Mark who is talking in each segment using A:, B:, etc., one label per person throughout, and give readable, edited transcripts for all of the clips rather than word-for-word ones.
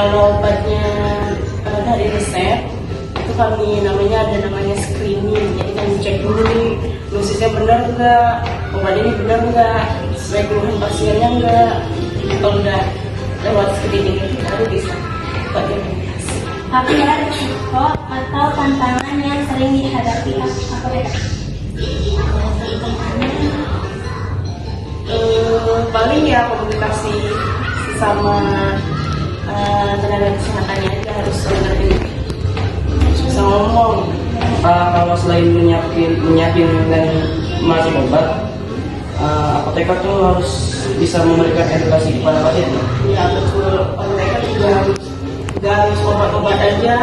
A: kalau obatnya dari resep itu kami ada namanya screening. Jadi kami cek dulu nih dosisnya benar enggak, obat ini benar enggak, sesuai keluhan pasiennya enggak. Kalau udah lewat screening itu baru bisa obatnya dikasih.
B: Tapi ada risiko atau tantangan yang sering dihadapi apoteker?
A: Paling ya komunikasi sesama tenaga kesehatannya aja harus lebih bisa ngomong.
C: Kalau selain menyiapin dan masih obat, apoteker tuh harus bisa memberikan edukasi kepada pasien.
A: Ya betul, apoteker juga harus obat-obat aja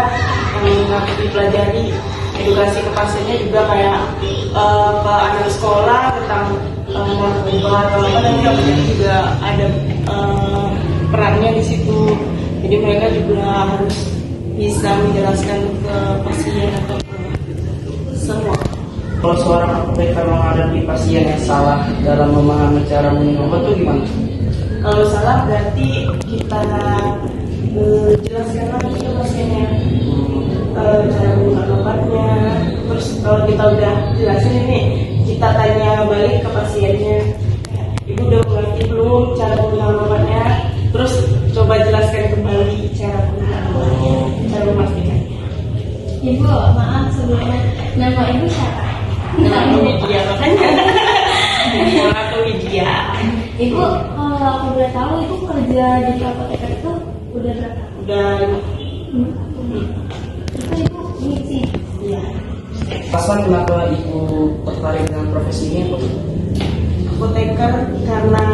A: yang harus dipelajari. Edukasi ke pasiennya juga kayak ke anak sekolah tentang obat atau apa, nanti apoteker juga ada perannya di situ. Jadi mereka juga harus bisa menjelaskan ke pasien atau ke semua.
C: Kalau seorang apoteker menghadapi pasien yang salah dalam memahami cara minum obat itu gimana?
A: Kalau salah berarti kita jelaskan lagi ke pasiennya cara menggunakan obatnya. Terus kalau kita udah jelasin ini, kita tanya balik ke pasiennya, ibu udah mengerti belum cara menggunakan obatnya? Terus coba jelaskan kembali cara menggunakan obatnya, cara memastikan.
B: Ibu, maaf sebelumnya, nama ibu siapa?
A: Nama Widya, makanya nama aku Widya.
B: Ibu, kalau aku boleh tahu, ibu kerja di apoteker itu udah berapa?
A: Udah
B: Itu ibu ngisi?
A: iya.
C: Pasan kenapa ibu tertarik dengan profesi ini?
A: Apoteker karena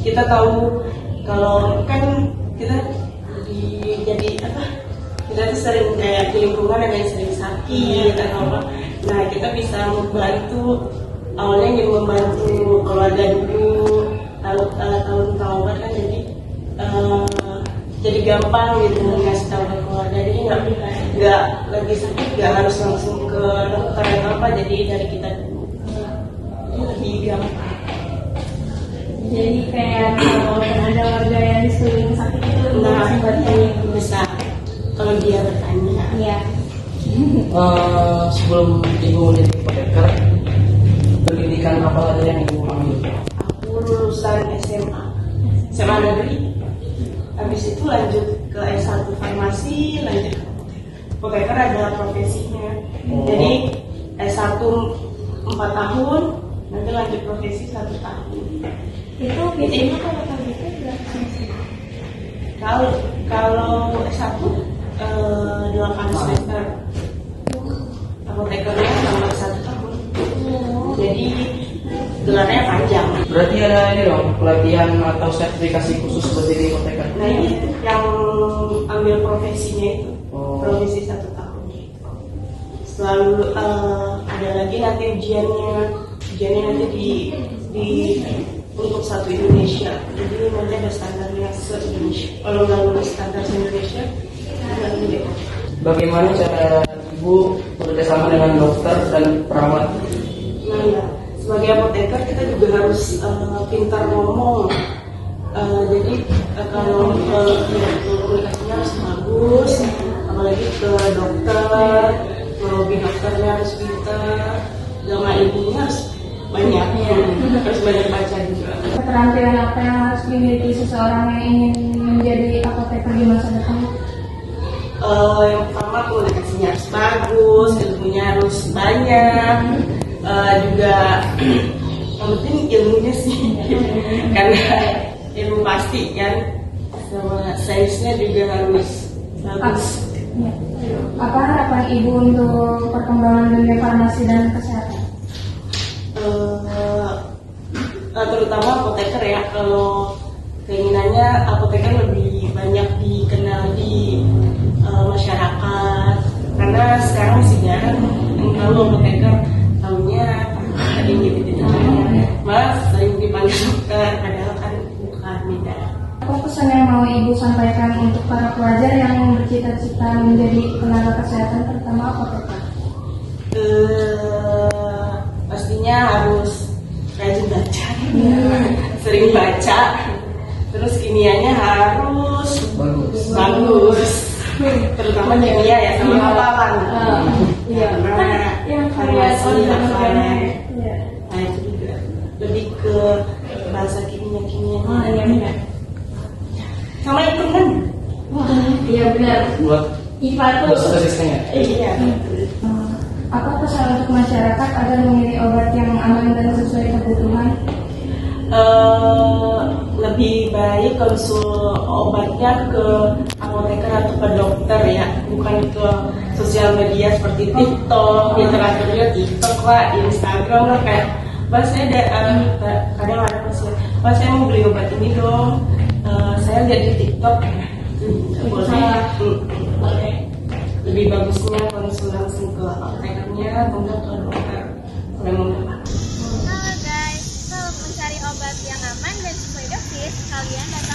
A: kita tahu kalau kan kita kita tuh sering kayak di lingkungan ada yang sering sakit atau apa. Nah kita bisa membantu, awalnya ingin membantu keluarga dulu, tahu tentang obat kan, jadi gampang gitu ngasih tahu ke keluarga. Jadi nggak lagi sakit nggak harus langsung ke dokter atau apa, jadi dari kita dulu lebih gampang.
B: Jadi kayak kalau ada warga yang di sekeliling sakit itu langsung bertanya.
A: Bisa kalau dia bertanya.
B: Iya.
C: Sebelum ibu menjadi apoteker, pendidikan apa aja yang ibu ambil?
A: Aku lulusan SMA negeri. Habis itu lanjut ke S1 farmasi, lanjut ke apoteker ada profesinya. Jadi S1 4 tahun, nanti lanjut profesi 1 tahun.
B: Itu biasanya kalau gitu berapa semester?
A: Kalau S1 8 semester. Apotekernya tambah 1 tahun. Jadi gelarnya panjang.
C: Berarti ada ini dong, pelatihan atau sertifikasi khusus buat jadi apoteker.
A: Nah ini yang ambil profesinya itu, profesi 1 tahun. Selalu ada lagi nanti ujiannya nanti di untuk satu Indonesia. Jadi nanti ada standarnya se-Indonesia. Kalau nggak lulus standar se-Indonesia, nggak lulus.
C: Bagaimana cara ibu bekerjasama dengan dokter dan perawat?
A: Nah ya, sebagai apoteker kita juga harus pintar ngomong. Jadi kalau komunikasinya harus bagus, apalagi ke dokter, melobi dokternya harus pintar, sama ibunya harus banyak, harus banyak baca juga.
B: Keterampilan apa yang harus dimiliki seseorang yang ingin menjadi apoteker di masa depan?
A: Yang pertama komunikasinya harus bagus, ilmunya harus banyak, juga yang penting ilmunya sih, karena ilmu pasti kan, sama sainsnya juga harus bagus.
B: Apa harapan ibu untuk perkembangan dunia farmasi dan kesehatan?
A: Terutama apoteker ya, kalau keinginannya apoteker lebih banyak dikenal di masyarakat, karena sekarang masih jarang yang tahu apoteker, tahunya tadi gitu, malah sering dipanggil dokter, padahal kan bukan, beda.
B: Apa pesan yang mau ibu sampaikan untuk para pelajar yang bercita-cita menjadi tenaga kesehatan, terutama apoteker?
A: Pastinya harus rajin baca, sering baca, terus kimianya harus
C: bagus.
A: terutama kimia ya sama hafalan.
B: Iya.
A: Karena
B: Yang
A: variasi hafalan.
B: Iya.
A: Nah itu juga lebih ke bahasa kimia.
B: Iya.
A: Sama hitungan.
B: Iya benar.
C: Buat
B: IPA tuh.
C: asisten ya.
A: Iya.
B: Apa pesan untuk masyarakat agar memilih obat yang aman dan sesuai kebutuhan?
A: Lebih baik konsul obatnya ke apoteker atau ke dokter ya, bukan ke sosial media seperti TikTok, literatur juga TikTok lah, Instagram lah kayak. Pas saya ada kadang ada pasien, pas saya mau beli obat ini dong, saya lihat di TikTok, boleh. Lebih bagusnya konsul langsung ke apotekernya atau ke dokter. Kalau mau
D: Halo guys, untuk mencari obat yang aman dan sesuai dosis, kalian dapat